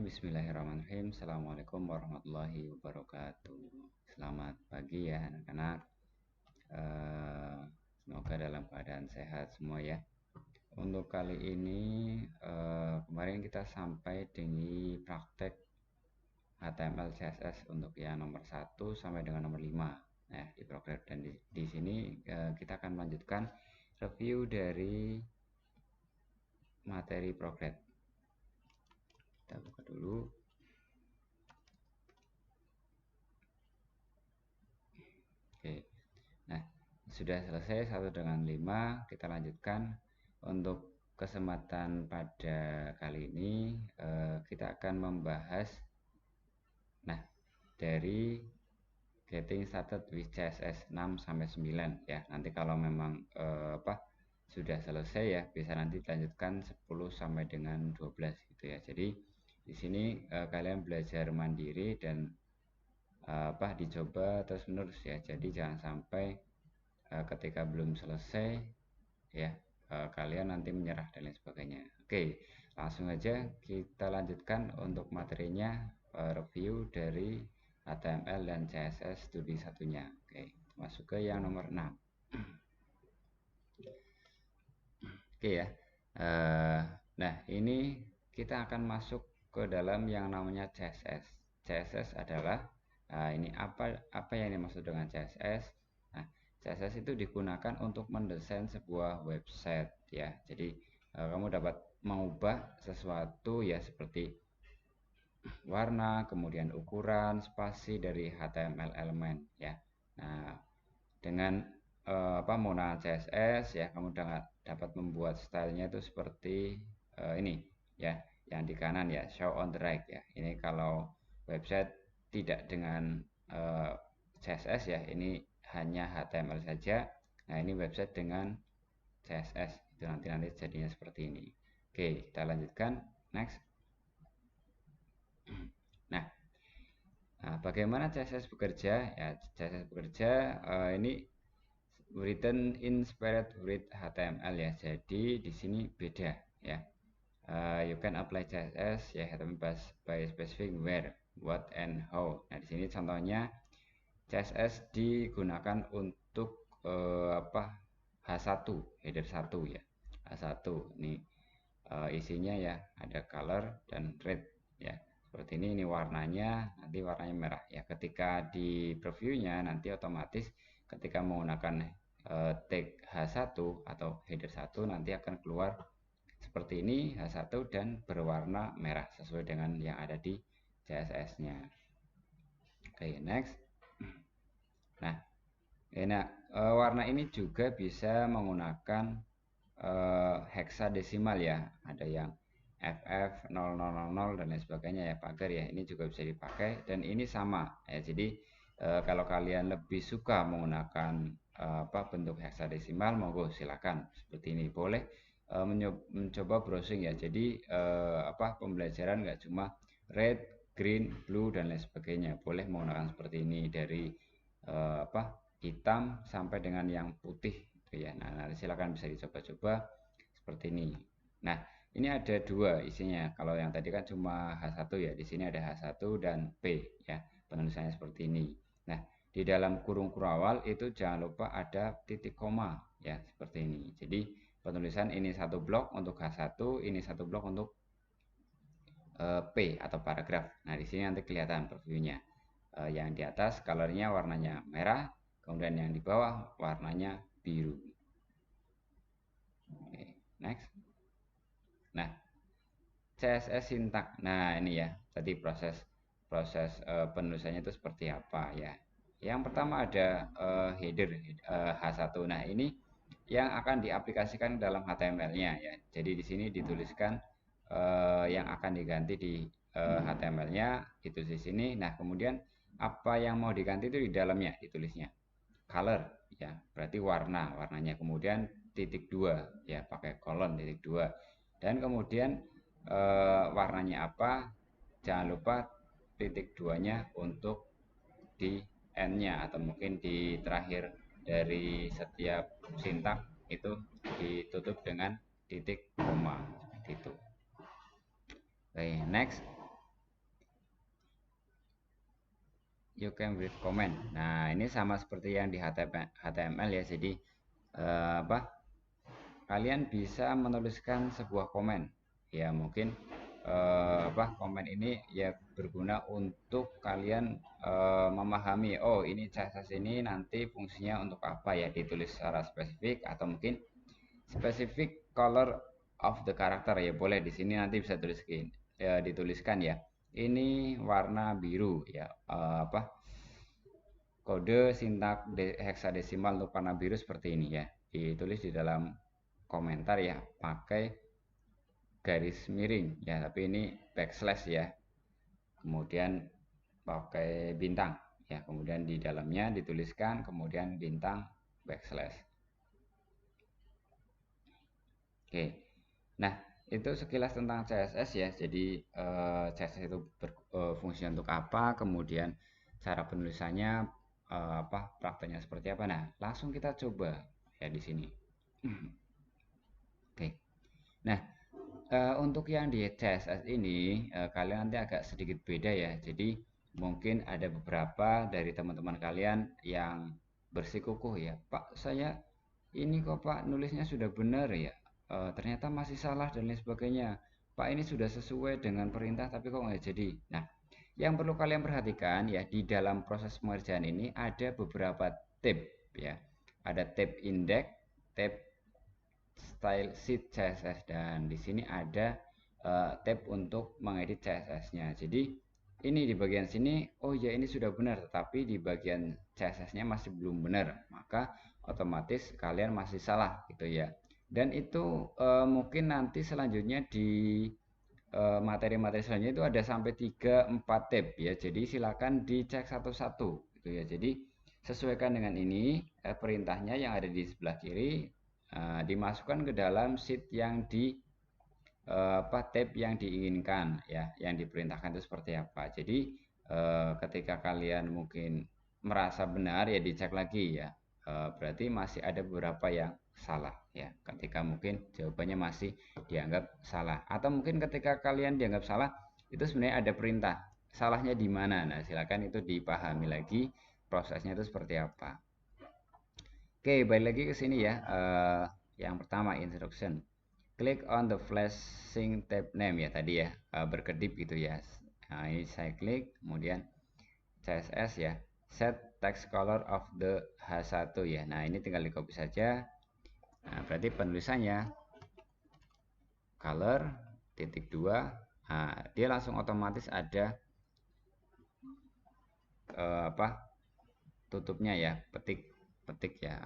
Bismillahirrahmanirrahim. Assalamualaikum warahmatullahi wabarakatuh. Selamat pagi ya anak-anak. Semoga dalam keadaan sehat semua ya. Untuk kali ini kemarin kita sampai di praktek HTML CSS untuk yang nomor 1 sampai dengan nomor 5. Nah, di program dan di sini kita akan melanjutkan review dari materi program. Kita buka dulu. Oke. Nah, sudah selesai 1 dengan 5. Kita lanjutkan. Untuk kesempatan pada kali ini kita akan membahas dari getting started with CSS 6 sampai 9 ya. Nanti kalau memang sudah selesai ya, bisa nanti lanjutkan 10 sampai dengan 12 gitu ya. Jadi di sini kalian belajar mandiri dan dicoba terus menerus ya. Jadi jangan sampai ketika belum selesai ya kalian nanti menyerah dan lain sebagainya. Oke, langsung aja kita lanjutkan untuk materinya, review dari HTML dan CSS studi satunya. Oke, masuk ke yang nomor 6. Oke ya. Nah, ini kita akan masuk ke dalam yang namanya CSS. CSS adalah ini apa yang dimaksud dengan CSS? Nah, CSS itu digunakan untuk mendesain sebuah website ya. Jadi kamu dapat mengubah sesuatu ya, seperti warna, kemudian ukuran, spasi dari HTML elemen ya. Nah, dengan menggunakan CSS ya, kamu dapat membuat stylenya itu seperti ini ya, yang di kanan ya, show on the right ya. Ini kalau website tidak dengan CSS ya, ini hanya HTML saja. Nah, ini website dengan CSS itu nanti jadinya seperti ini. Oke, kita lanjutkan, next. Nah, bagaimana CSS bekerja ya? CSS bekerja ini written inspired with HTML ya. Jadi di sini beda ya. You can apply CSS ya by specific where, what, and how. Nah, di sini contohnya CSS digunakan untuk H1 header 1 ya. H1 ini isinya ya ada color dan red ya. Seperti ini warnanya, nanti warnanya merah ya. Ketika di previewnya nanti otomatis ketika menggunakan tag H1 atau header 1 nanti akan keluar seperti ini H1 dan berwarna merah sesuai dengan yang ada di CSS-nya. Oke, next. Nah, warna ini juga bisa menggunakan heksadesimal ya. Ada yang FF0000 dan lain sebagainya ya, pagar ya. Ini juga bisa dipakai dan ini sama ya. Jadi kalau kalian lebih suka menggunakan bentuk heksadesimal, monggo silakan seperti ini. Boleh mencoba browsing ya. Jadi pembelajaran nggak cuma red, green, blue dan lain sebagainya. Boleh menggunakan seperti ini dari hitam sampai dengan yang putih gitu ya. Nah, nanti silakan bisa dicoba-coba seperti ini. Nah, ini ada dua isinya. Kalau yang tadi kan cuma H1 ya, di sini ada H1 dan P ya. Penulisannya seperti ini. Nah, di dalam kurung-kurung awal itu jangan lupa ada titik koma ya, seperti ini. Jadi penulisan ini satu blok untuk H1, ini satu blok untuk P atau paragraf. Nah, di sini nanti kelihatan previewnya. Yang di atas colornya warnanya merah, kemudian yang di bawah warnanya biru. Oke, next. Nah, CSS sintak. Nah, ini ya, tadi proses penulisannya itu seperti apa ya. Yang pertama ada header H1. Nah, ini yang akan diaplikasikan dalam HTML-nya ya. Jadi di sini dituliskan yang akan diganti di HTML-nya itu di sini. Nah, kemudian apa yang mau diganti itu di dalamnya ditulisnya. Color ya, berarti warnanya. Kemudian titik 2 ya, pakai kolon titik 2. Dan kemudian warnanya apa? Jangan lupa titik 2-nya untuk di N-nya atau mungkin di terakhir dari setiap sintak itu ditutup dengan titik koma seperti itu. Oke, next. you can write comment. Nah, ini sama seperti yang di HTML ya. Jadi kalian bisa menuliskan sebuah komen. Ya, mungkin komen ini ya berguna untuk kalian memahami, oh ini CSS ini nanti fungsinya untuk apa ya, ditulis secara spesifik, atau mungkin spesifik color of the character ya, boleh di sini nanti bisa dituliskan ya. Ini warna biru ya, kode sintak heksadesimal untuk warna biru seperti ini ya. Ditulis di dalam komentar ya, pakai garis miring ya, tapi ini backslash ya. Kemudian pakai bintang ya, kemudian di dalamnya dituliskan kemudian bintang backslash. Oke. Nah, itu sekilas tentang CSS ya. Jadi CSS itu fungsi untuk apa, kemudian cara penulisannya prakteknya seperti apa. Nah, langsung kita coba ya di sini. Oke. Nah, untuk yang di CSS ini kalian nanti agak sedikit beda ya. Jadi mungkin ada beberapa dari teman-teman kalian yang bersikukuh ya, Pak, saya ini kok Pak nulisnya sudah benar ya, ternyata masih salah dan lain sebagainya. Pak, ini sudah sesuai dengan perintah tapi kok nggak jadi. Nah, yang perlu kalian perhatikan ya, di dalam proses pengerjaan ini ada beberapa tab ya. Ada tab index, tab style sheet CSS, dan di sini ada tab untuk mengedit CSS-nya. Jadi ini di bagian sini, oh ya ini sudah benar, tetapi di bagian CSS-nya masih belum benar, maka otomatis kalian masih salah gitu ya. Dan itu mungkin nanti selanjutnya di materi-materi selanjutnya itu ada sampai 3-4 tab ya. Jadi silakan dicek satu-satu gitu ya. Jadi sesuaikan dengan ini perintahnya yang ada di sebelah kiri, dimasukkan ke dalam sheet yang di tab yang diinginkan ya, yang diperintahkan itu seperti apa. Jadi ketika kalian mungkin merasa benar ya dicek lagi ya, berarti masih ada beberapa yang salah ya, ketika mungkin jawabannya masih dianggap salah, atau mungkin ketika kalian dianggap salah itu sebenarnya ada perintah, salahnya di mana. Nah, silakan itu dipahami lagi prosesnya itu seperti apa. Oke, balik lagi ke sini ya. Yang pertama, instruction. Click on the flashing tab name ya tadi ya, berkedip gitu ya. Nah, ini saya klik, kemudian CSS ya. Set text color of the H1 ya. Nah, ini tinggal di copy saja. Nah, berarti penulisannya color .2. Nah, dia langsung otomatis ada tutupnya ya, petik ya,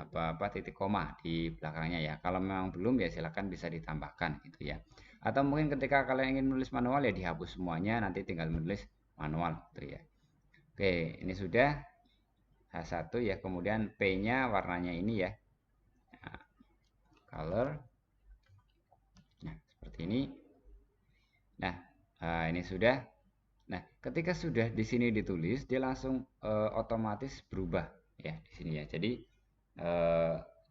titik koma di belakangnya ya. Kalau memang belum ya silakan bisa ditambahkan gitu ya. Atau mungkin ketika kalian ingin menulis manual ya dihapus semuanya, nanti tinggal menulis manual gitu ya. Oke, ini sudah H1 ya, kemudian P-nya warnanya ini ya. Nah, color. Nah, seperti ini. Nah, ini sudah. Nah, ketika sudah di sini ditulis, dia langsung otomatis berubah ya di sini ya. Jadi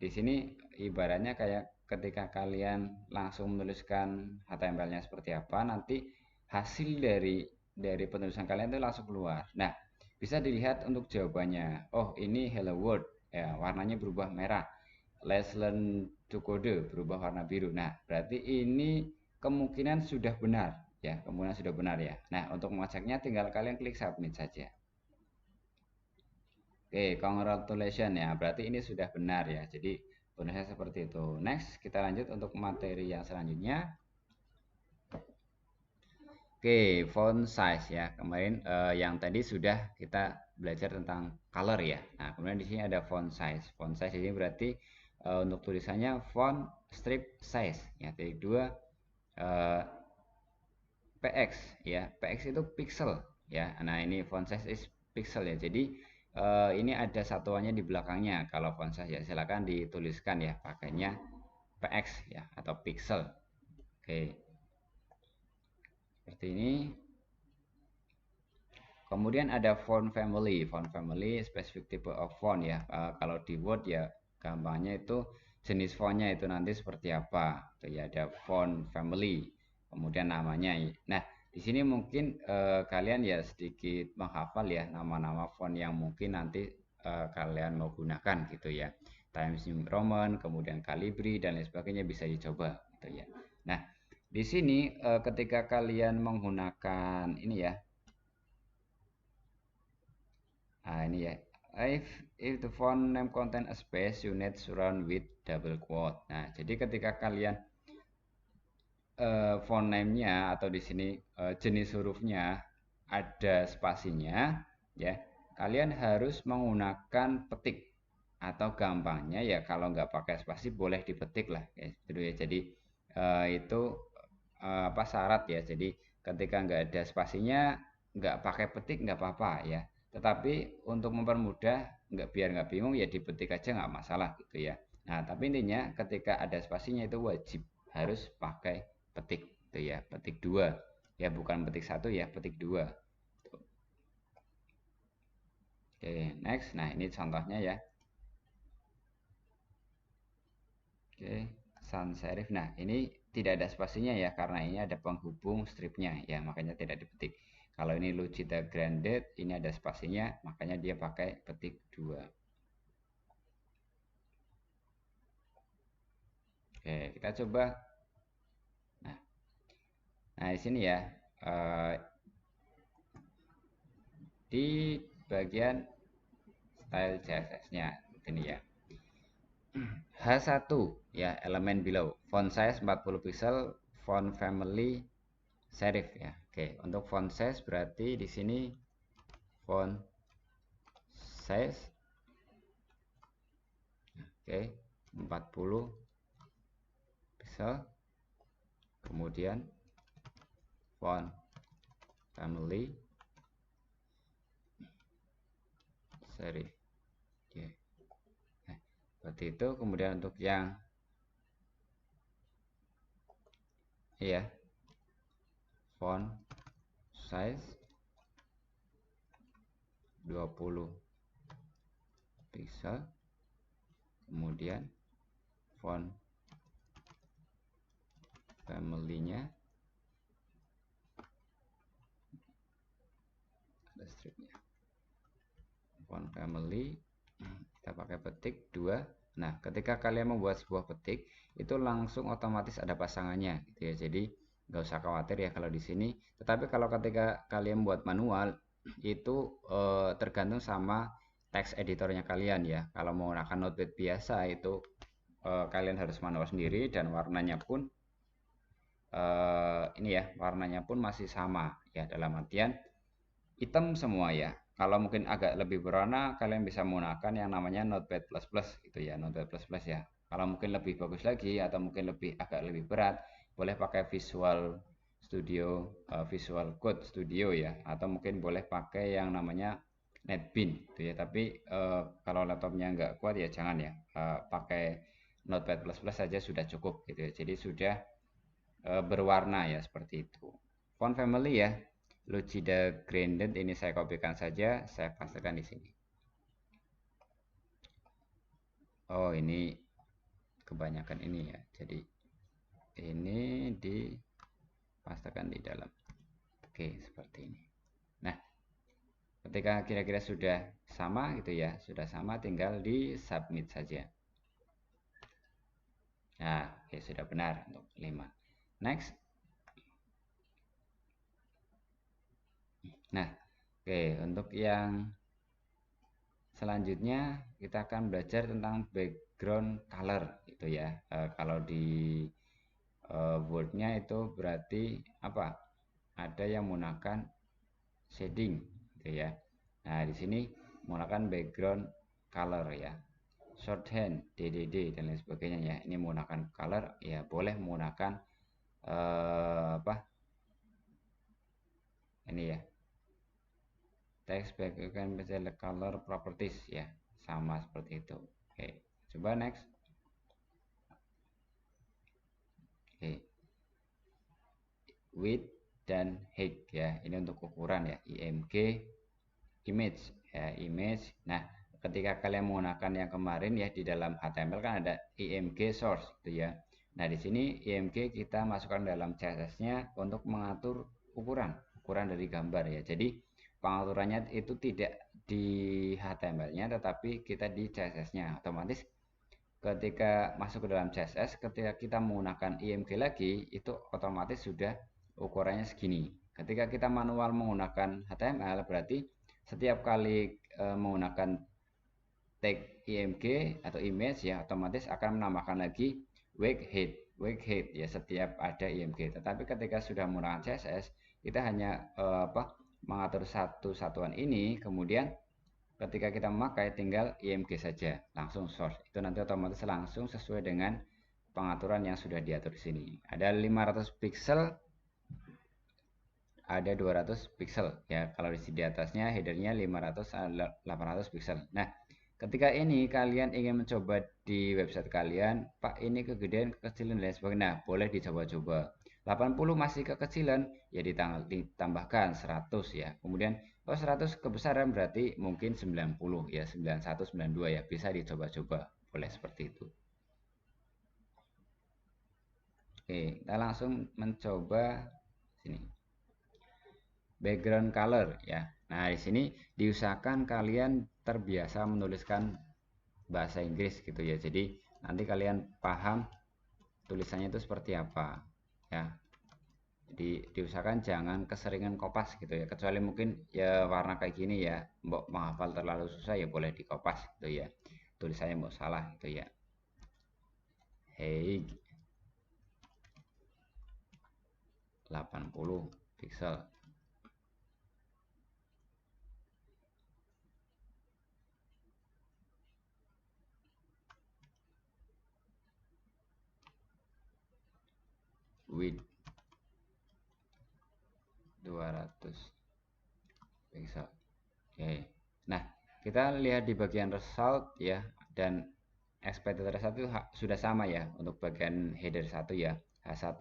di sini ibaratnya kayak ketika kalian langsung menuliskan HTML-nya seperti apa, nanti hasil dari penulisan kalian itu langsung keluar. Nah, bisa dilihat untuk jawabannya. Oh, ini hello world ya, warnanya berubah merah. Let's learn to code berubah warna biru. Nah, berarti ini kemungkinan sudah benar ya, kemungkinan sudah benar ya. Nah, untuk mengeceknya tinggal kalian klik submit saja. Oke, congratulations ya, berarti ini sudah benar ya. Jadi penulisnya seperti itu. Next, kita lanjut untuk materi yang selanjutnya. Oke, font size ya. Kemarin yang tadi sudah kita belajar tentang color ya. Nah, kemudian di sini ada font size. Font size ini berarti untuk tulisannya font strip size ya. Titik 2 px ya. Px itu pixel ya. Nah, ini font size is pixel ya. Jadi ini ada satuannya di belakangnya. Kalau font size ya silakan dituliskan ya pakainya px ya atau pixel. Oke. Seperti ini. Kemudian ada font family. Font family specific type of font ya. Kalau di Word ya gampangnya itu jenis fontnya itu nanti seperti apa. Itu ya ada font family. Kemudian namanya. Nah, Di sini mungkin kalian ya sedikit menghafal ya nama-nama font yang mungkin nanti kalian mau gunakan gitu ya. Times New Roman, kemudian Calibri dan lain sebagainya bisa dicoba gitu ya. Nah, di sini ketika kalian menggunakan ini ya. Nah, ini ya. If the font name contain a space, you need surround with double quote. Nah, jadi ketika kalian font name-nya atau di sini jenis hurufnya ada spasinya ya, kalian harus menggunakan petik atau gampangnya ya kalau nggak pakai spasi boleh dipetik lah ya, gitu ya. Jadi itu apa syarat ya. Jadi ketika nggak ada spasinya nggak pakai petik nggak apa-apa ya. Tetapi untuk mempermudah biar nggak bingung ya dipetik aja nggak masalah gitu ya. Nah tapi intinya ketika ada spasinya itu wajib harus pakai petik itu ya, petik dua ya, bukan petik satu ya, petik dua. Oke, next. Nah ini contohnya ya. Oke, sans serif. Nah ini tidak ada spasinya ya karena ini ada penghubung stripnya ya, makanya tidak dipetik. Kalau ini Lucida Grandet ini ada spasinya, makanya dia pakai petik dua. Oke, kita coba. Nah di sini ya, di bagian style CSS-nya ini ya. H1 ya, elemen below. Font size 40 pixel, font family serif ya. Oke, untuk font size berarti di sini font size oke 40 pixel. Kemudian font family serif. Oke. Nah, seperti itu. Kemudian untuk yang ya font size 20 pixel, kemudian font family-nya ada stripnya, font family kita pakai petik 2. Nah ketika kalian membuat sebuah petik itu langsung otomatis ada pasangannya gitu ya, jadi nggak usah khawatir ya kalau di sini. Tetapi kalau ketika kalian buat manual itu tergantung sama teks editornya kalian ya. Kalau menggunakan Notepad biasa itu kalian harus manual sendiri dan warnanya pun ini ya, warnanya pun masih sama ya, dalam artian hitam semua ya. Kalau mungkin agak lebih berwarna kalian bisa menggunakan yang namanya Notepad++ gitu ya, Notepad++ ya. Kalau mungkin lebih bagus lagi atau mungkin agak lebih berat boleh pakai Visual Studio, Visual Code Studio ya, atau mungkin boleh pakai yang namanya NetBeans gitu ya. Tapi kalau laptopnya nggak kuat ya jangan ya, pakai Notepad++ saja sudah cukup gitu ya. Jadi sudah berwarna ya, seperti itu. Font family ya, Lucida Gradient ini saya kopikan saja, saya pastekan di sini. Oh ini kebanyakan ini ya, jadi ini dipastekan di dalam. Oke seperti ini. Nah ketika kira-kira sudah sama gitu ya, sudah sama tinggal di submit saja. Nah oke sudah benar untuk 5. Next. Nah oke untuk yang selanjutnya kita akan belajar tentang background color gitu ya. Kalau di Word-nya itu berarti apa? Ada yang menggunakan shading gitu ya. Nah, di sini menggunakan background color ya. Shorthand, DDD dan lain sebagainya ya. Ini menggunakan color ya, boleh menggunakan apa? Ini ya. Text background color properties ya. Sama seperti itu. Oke, coba next. Oke. Width dan height ya. Ini untuk ukuran ya. IMG image ya, image. Nah, ketika kalian menggunakan yang kemarin ya di dalam HTML kan ada IMG source gitu ya. Nah, di sini IMG kita masukkan dalam CSS-nya untuk mengatur ukuran dari gambar ya. Jadi pengaturannya itu tidak di HTML-nya tetapi kita di CSS-nya. Otomatis ketika masuk ke dalam CSS, ketika kita menggunakan IMG lagi, itu otomatis sudah ukurannya segini. Ketika kita manual menggunakan HTML, berarti setiap kali menggunakan tag IMG atau image ya, otomatis akan menambahkan lagi wake height ya setiap ada IMG. Tetapi ketika sudah menggunakan CSS, kita hanya mengatur satu satuan ini, kemudian ketika kita memakai tinggal IMG saja, langsung source. Itu nanti otomatis langsung sesuai dengan pengaturan yang sudah diatur di sini. Ada 500 pixel, ada 200 pixel ya. Kalau di atasnya headernya 500 800 pixel. Nah, ketika ini kalian ingin mencoba di website kalian, Pak ini kegedean, kekecilan dan sebagainya. Nah, boleh dicoba-coba. 80 masih kekecilan, ya ditambahkan 100 ya. Kemudian 100 kebesaran berarti mungkin 90 ya, 91, 92 ya. Bisa dicoba-coba, boleh seperti itu. Oke, kita langsung mencoba sini. Background color ya. Nah, di sini diusahakan kalian terbiasa menuliskan bahasa Inggris gitu ya. Jadi nanti kalian paham tulisannya itu seperti apa ya. Jadi diusahakan jangan keseringan kopas gitu ya. Kecuali mungkin ya warna kayak gini ya, mbok menghafal terlalu susah ya boleh dikopas gitu ya. Tulisannya mau salah gitu ya. Hey 80 pixel. Width 200 pixel. Oke. Nah, kita lihat di bagian result ya, dan expected result itu sudah sama ya untuk bagian header 1 ya, H1.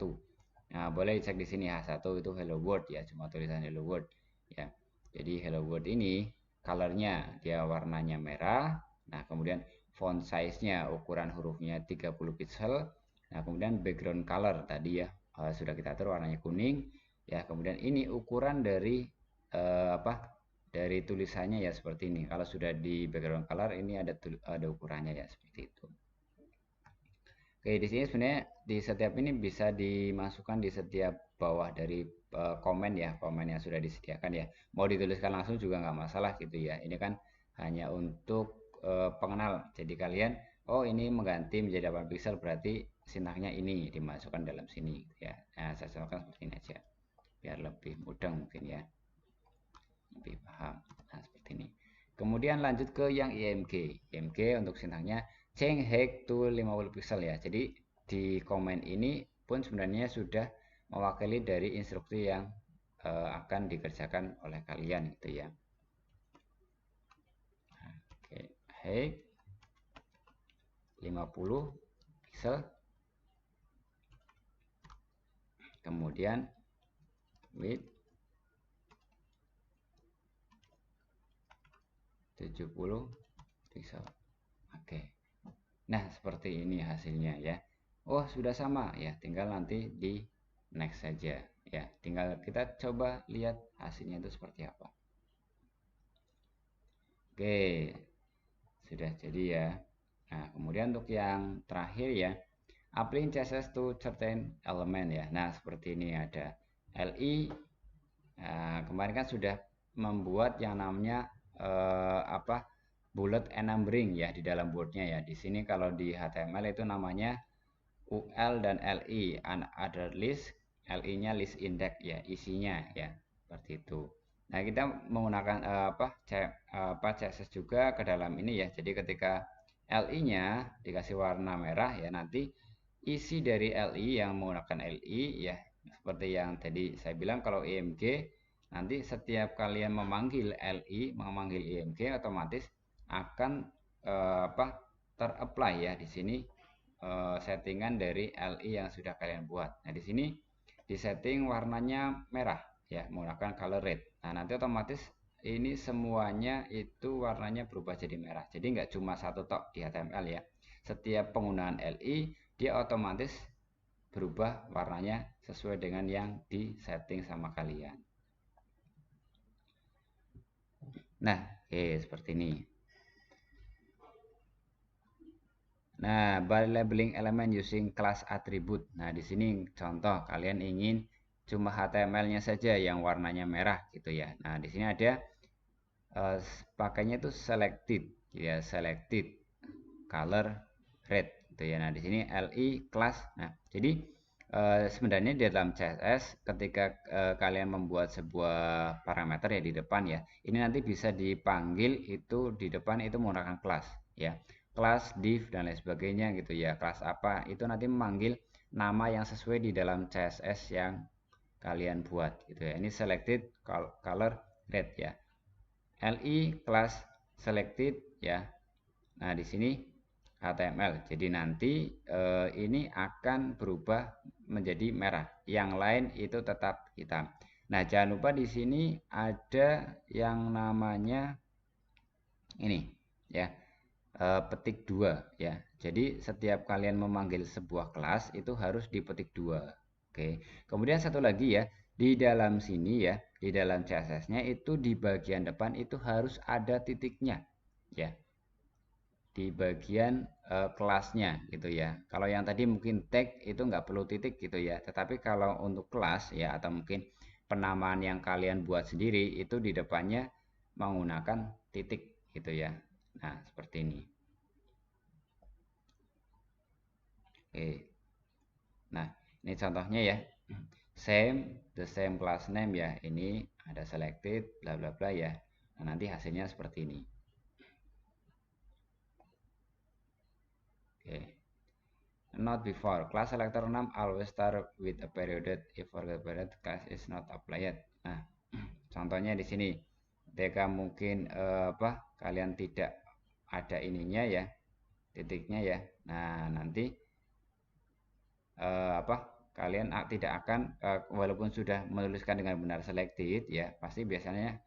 Nah, boleh cek di sini H1 itu hello world ya, cuma tulisan hello world ya. Jadi hello world ini colornya dia warnanya merah. Nah, kemudian font size-nya ukuran hurufnya 30 pixel. Nah, kemudian background color tadi ya sudah kita atur warnanya kuning ya. Kemudian ini ukuran dari dari tulisannya ya seperti ini. Kalau sudah di background color ini ada ukurannya ya seperti itu. Oke, di sini sebenarnya di setiap ini bisa dimasukkan di setiap bawah dari komen ya, komen yang sudah disediakan ya. Mau dituliskan langsung juga nggak masalah gitu ya. Ini kan hanya untuk pengenal. Jadi kalian, oh ini mengganti menjadi 8 pixel berarti sintaknya ini dimasukkan dalam sini ya. Nah, saya contohkan seperti ini aja biar lebih mudah mungkin ya, lebih paham. Nah, seperti ini. Kemudian lanjut ke yang IMG. IMG untuk sintaknya change height to 50 pixel ya. Jadi di komen ini pun sebenarnya sudah mewakili dari instruksi yang akan dikerjakan oleh kalian gitu ya. Oke, height 50 pixel. Kemudian width 70 pixel. Oke. Nah, seperti ini hasilnya ya. Oh, sudah sama ya, tinggal nanti di next saja ya. Tinggal kita coba lihat hasilnya itu seperti apa. Oke. Sudah jadi ya. Nah, kemudian untuk yang terakhir ya, applying CSS to certain element ya. Nah, seperti ini ada LI. Nah, kemarin kan sudah membuat yang namanya bullet and numbering ya di dalam boardnya ya. Di sini kalau di HTML itu namanya UL dan LI, other list, LI-nya list index ya, isinya ya, seperti itu. Nah, kita menggunakan CSS juga ke dalam ini ya. Jadi ketika LI-nya dikasih warna merah ya, nanti isi dari LI yang menggunakan LI ya, seperti yang tadi saya bilang kalau IMG nanti setiap kalian memanggil LI, memanggil IMG otomatis akan terapply ya di sini settingan dari LI yang sudah kalian buat. Nah, di sini di setting warnanya merah ya, menggunakan color red. Nah, nanti otomatis ini semuanya itu warnanya berubah jadi merah. Jadi nggak cuma satu tok di HTML ya. Setiap penggunaan LI dia otomatis berubah warnanya sesuai dengan yang di setting sama kalian. Nah, oke, seperti ini. Nah, by labeling element using class attribute. Nah, di sini contoh kalian ingin cuma HTML-nya saja yang warnanya merah gitu ya. Nah, di sini ada pakainya itu selected ya, selected color red gitu ya. Nah, di sini li class. Nah, jadi sebenarnya di dalam CSS ketika kalian membuat sebuah parameter ya di depan ya, ini nanti bisa dipanggil itu di depan itu menggunakan kelas ya, kelas div dan lain sebagainya gitu ya. Kelas apa itu nanti memanggil nama yang sesuai di dalam CSS yang kalian buat gitu ya. Ini selected color red ya, li class selected ya. Nah, di sini HTML. Jadi nanti ini akan berubah menjadi merah. Yang lain itu tetap hitam. Nah, jangan lupa di sini ada yang namanya ini ya, petik 2 ya. Jadi setiap kalian memanggil sebuah kelas itu harus dipetik 2. Oke. Kemudian satu lagi ya, di dalam sini ya, di dalam CSS-nya itu di bagian depan itu harus ada titiknya ya, di bagian kelasnya gitu ya. Kalau yang tadi mungkin tag itu nggak perlu titik gitu ya. Tetapi kalau untuk kelas ya, atau mungkin penamaan yang kalian buat sendiri itu di depannya menggunakan titik gitu ya. Nah, seperti ini. Oke. Nah, ini contohnya ya. The same class name ya. Ini ada selected bla bla bla ya. Nah, nanti hasilnya seperti ini. Oke. Not before. Class selector name always start with a period. If forget period, class is not applied. Nah, contohnya di sini. Ketika mungkin kalian tidak ada ininya ya, titiknya ya. Nah, nanti kalian tidak akan walaupun sudah menuliskan dengan benar selected ya, pasti biasanya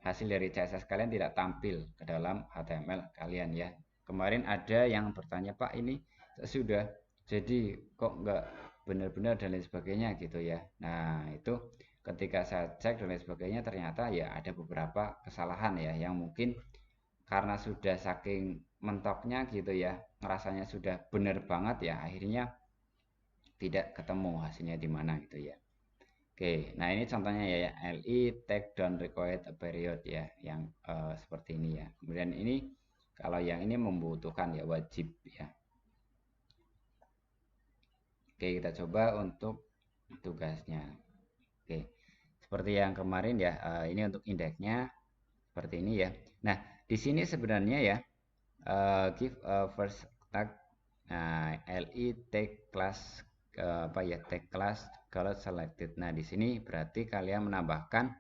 hasil dari CSS kalian tidak tampil ke dalam HTML kalian ya. Kemarin ada yang bertanya, Pak, ini sudah jadi kok nggak benar-benar dan lain sebagainya gitu ya. Nah, itu ketika saya cek dan lain sebagainya ternyata ya ada beberapa kesalahan ya, yang mungkin karena sudah saking mentoknya gitu ya, ngerasanya sudah benar banget ya, akhirnya tidak ketemu hasilnya di mana gitu ya. Oke, nah ini contohnya ya, li take down required a period ya, yang seperti ini ya. Kemudian ini kalau yang ini membutuhkan ya, wajib ya. Oke, kita coba untuk tugasnya. Oke, seperti yang kemarin ya, ini untuk indeksnya seperti ini ya. Nah, di sini sebenarnya ya, give a first tag. Nah, li take class take class kalau selected. Nah, di sini berarti kalian menambahkan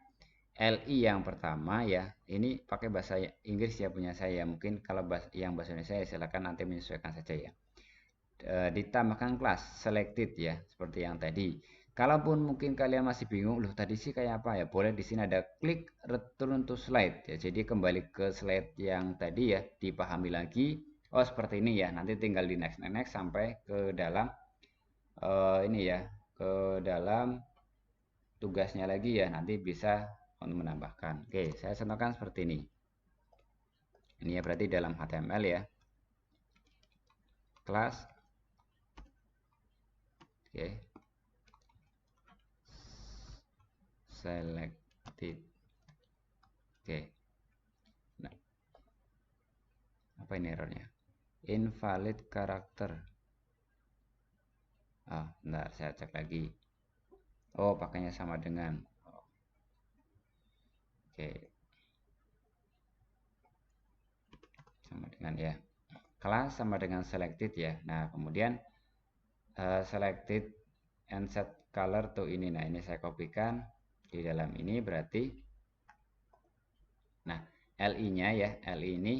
li yang pertama ya. Ini pakai bahasa Inggris ya punya saya. Mungkin kalau yang bahasa Indonesia ya silakan nanti menyesuaikan saja ya. Ditambahkan kelas selected ya, seperti yang tadi. Kalaupun mungkin kalian masih bingung, loh tadi sih kayak apa ya, boleh di sini ada klik return to slide ya. Jadi kembali ke slide yang tadi ya, dipahami lagi. Oh, seperti ini ya. Nanti tinggal di next next sampai ke dalam ini ya, ke dalam tugasnya lagi ya. Nanti bisa untuk menambahkan. Oke, saya contohkan seperti ini. Ini ya berarti dalam HTML ya. Kelas. Oke. Selected. Oke. Nah, apa ini errornya? Invalid karakter. Bentar, saya cek lagi. Oh, pakainya sama dengan. Oke. Sama dengan ya. Kelas sama dengan selected ya. Nah, kemudian selected and set color to ini. Nah, ini saya kopikan di dalam ini berarti. Nah, li-nya ya, li ini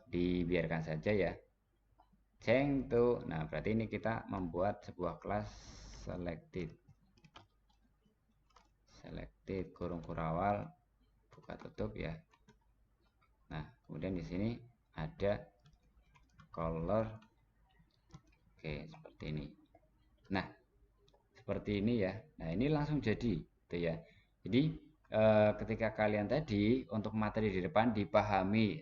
dibiarkan saja ya. Change to. Nah, berarti ini kita membuat sebuah kelas selected. Selected kurung kurawal buka tutup ya. Nah, kemudian di sini ada color. Oke, seperti ini. Nah, seperti ini ya. Nah, ini langsung jadi gitu ya. Jadi ketika kalian tadi untuk materi di depan dipahami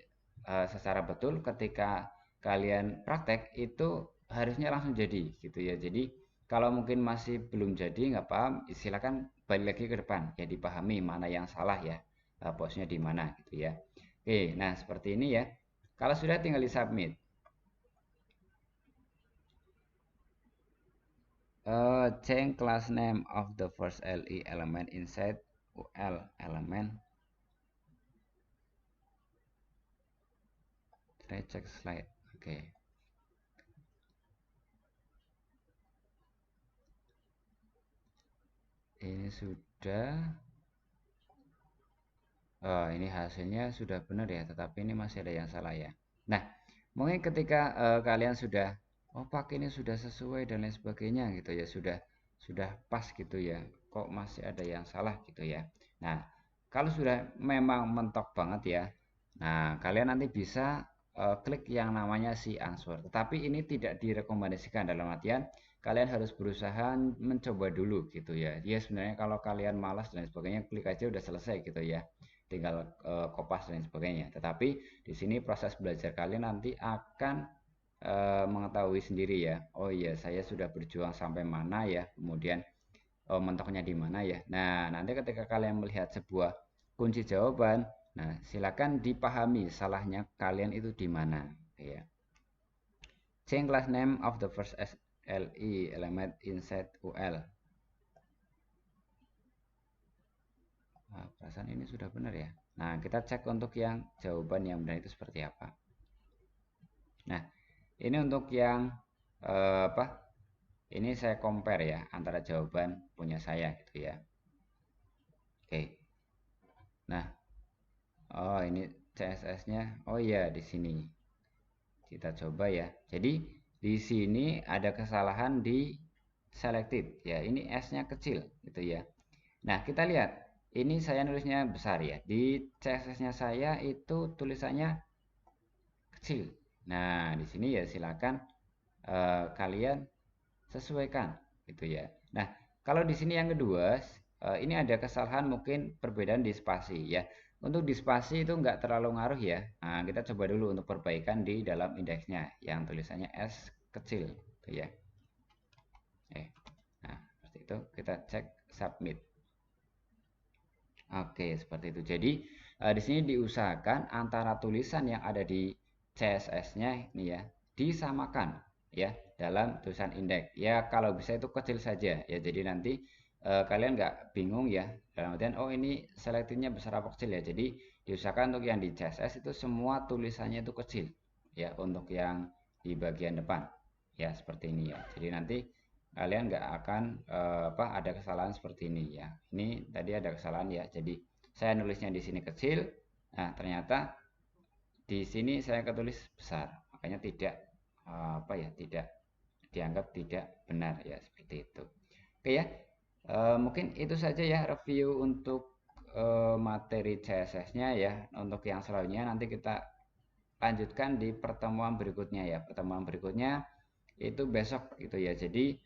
secara betul, ketika kalian praktek itu harusnya langsung jadi gitu ya. Jadi kalau mungkin masih belum jadi nggak paham, silakan balik lagi ke depan ya, dipahami mana yang salah ya, posnya di mana gitu ya. Oke, nah seperti ini ya. Kalau sudah tinggal di submit. Change class name of the first LE element inside UL element. Saya cek slide. Oke. Ini sudah. Oh, ini hasilnya sudah benar ya, tetapi ini masih ada yang salah ya. Nah, mungkin ketika kalian sudah, oh pak ini sudah sesuai dan lain sebagainya gitu ya, sudah pas gitu ya, kok masih ada yang salah gitu ya. Nah, kalau sudah memang mentok banget ya, nah kalian nanti bisa klik yang namanya si answer. Tetapi ini tidak direkomendasikan, dalam artian kalian harus berusaha mencoba dulu gitu ya. Ya sebenarnya kalau kalian malas dan lain sebagainya, klik aja udah selesai gitu ya, tinggal kopas dan sebagainya. Tetapi di sini proses belajar kalian nanti akan mengetahui sendiri ya. Oh iya, saya sudah berjuang sampai mana ya. Kemudian mentoknya di mana ya. Nah, nanti ketika kalian melihat sebuah kunci jawaban, nah silakan dipahami salahnya kalian itu di mana ya. Change class name of the first SLE element inside UL. Nah, perasaan ini sudah benar ya. Nah, kita cek untuk yang jawaban yang benar itu seperti apa. Nah, ini untuk yang apa? Ini saya compare ya antara jawaban punya saya gitu ya. Oke. Nah, oh ini CSS-nya. Oh iya di sini. Kita coba ya. Jadi di sini ada kesalahan di selected ya. Ini S-nya kecil gitu ya. Nah, kita lihat. Ini saya nulisnya besar ya. Di CSS-nya saya itu tulisannya kecil. Nah, di sini ya silakan kalian sesuaikan gitu ya. Nah, kalau di sini yang kedua, ini ada kesalahan mungkin perbedaan di spasi ya. Untuk di spasi itu nggak terlalu ngaruh ya. Nah, kita coba dulu untuk perbaikan di dalam indeksnya yang tulisannya S kecil gitu ya. Nah, seperti itu kita cek submit. Oke, seperti itu. Jadi di sini diusahakan antara tulisan yang ada di CSS-nya ini ya disamakan ya dalam tulisan indeks. Ya kalau bisa itu kecil saja ya. Jadi nanti kalian nggak bingung ya dalam artian oh ini selektifnya besar apa kecil ya. Jadi diusahakan untuk yang di CSS itu semua tulisannya itu kecil ya untuk yang di bagian depan ya seperti ini ya. Jadi nanti kalian nggak akan ada kesalahan seperti ini ya. Ini tadi ada kesalahan ya. Jadi saya nulisnya di sini kecil, nah ternyata di sini saya ketulis besar, makanya tidak tidak dianggap tidak benar ya seperti itu. Oke ya, mungkin itu saja ya review untuk materi CSS-nya ya. Untuk yang selanjutnya nanti kita lanjutkan di pertemuan berikutnya ya. Pertemuan berikutnya itu besok gitu ya. Jadi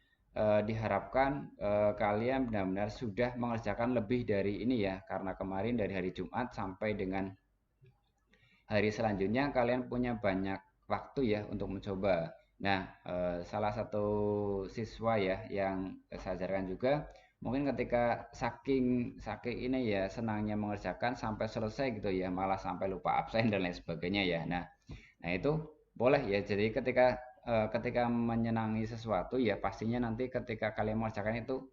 diharapkan kalian benar-benar sudah mengerjakan lebih dari ini ya, karena kemarin dari hari Jumat sampai dengan hari selanjutnya kalian punya banyak waktu ya untuk mencoba. Nah, salah satu siswa ya yang saya ajarkan juga mungkin ketika saking saking ini ya senangnya mengerjakan sampai selesai gitu ya, malah sampai lupa absen dan lain sebagainya ya. Nah itu boleh ya. Jadi ketika menyenangi sesuatu ya pastinya nanti ketika kalian mengerjakan itu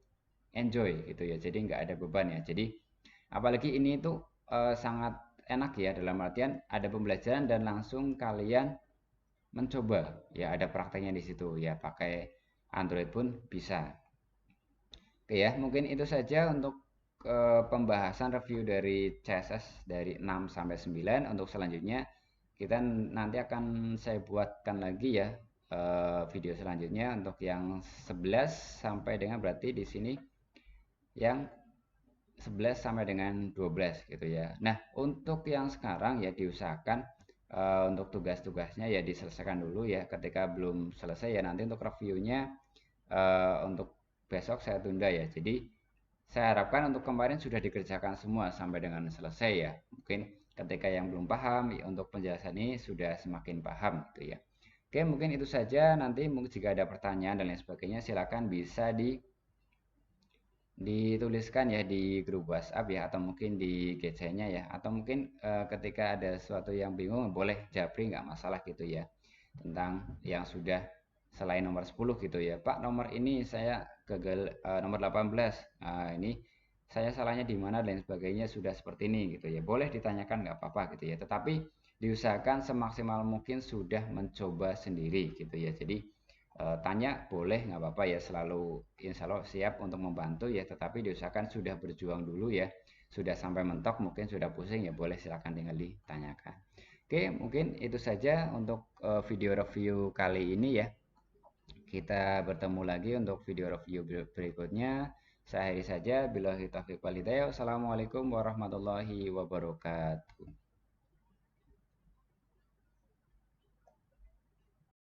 enjoy gitu ya. Jadi nggak ada beban ya. Jadi apalagi ini itu sangat enak ya dalam artian ada pembelajaran dan langsung kalian mencoba ya, ada prakteknya di situ ya, pakai Android pun bisa. Oke ya, mungkin itu saja untuk pembahasan review dari CSS dari 6 sampai 9. Untuk selanjutnya kita nanti akan saya buatkan lagi ya video selanjutnya untuk yang 11 sampai dengan berarti di sini yang 11 sampai dengan 12 gitu ya. Nah, untuk yang sekarang ya diusahakan untuk tugas-tugasnya ya diselesaikan dulu ya. Ketika belum selesai ya nanti untuk reviewnya untuk besok saya tunda ya. Jadi saya harapkan untuk kemarin sudah dikerjakan semua sampai dengan selesai ya. Mungkin ketika yang belum paham ya, untuk penjelasan ini sudah semakin paham gitu ya. Oke, mungkin itu saja. Nanti mungkin jika ada pertanyaan dan lain sebagainya silakan bisa dituliskan ya di grup WhatsApp ya, atau mungkin di GC-nya ya, atau mungkin ketika ada sesuatu yang bingung boleh japri, nggak masalah gitu ya, tentang yang sudah selain nomor 10 gitu ya. Pak, nomor ini saya gagal, nomor 18, ini saya salahnya di mana dan sebagainya, sudah seperti ini gitu ya, boleh ditanyakan, nggak apa-apa gitu ya, tetapi diusahakan semaksimal mungkin sudah mencoba sendiri gitu ya. Jadi tanya boleh, nggak apa-apa ya, selalu insya Allah siap untuk membantu ya, tetapi diusahakan sudah berjuang dulu ya, sudah sampai mentok mungkin sudah pusing ya, boleh silakan tinggal ditanyakan. Oke, mungkin itu saja untuk video review kali ini ya. Kita bertemu lagi untuk video review berikutnya. Saya akhiri saja. Billahi taufiq walhidayah. Wassalamualaikum warahmatullahi wabarakatuh.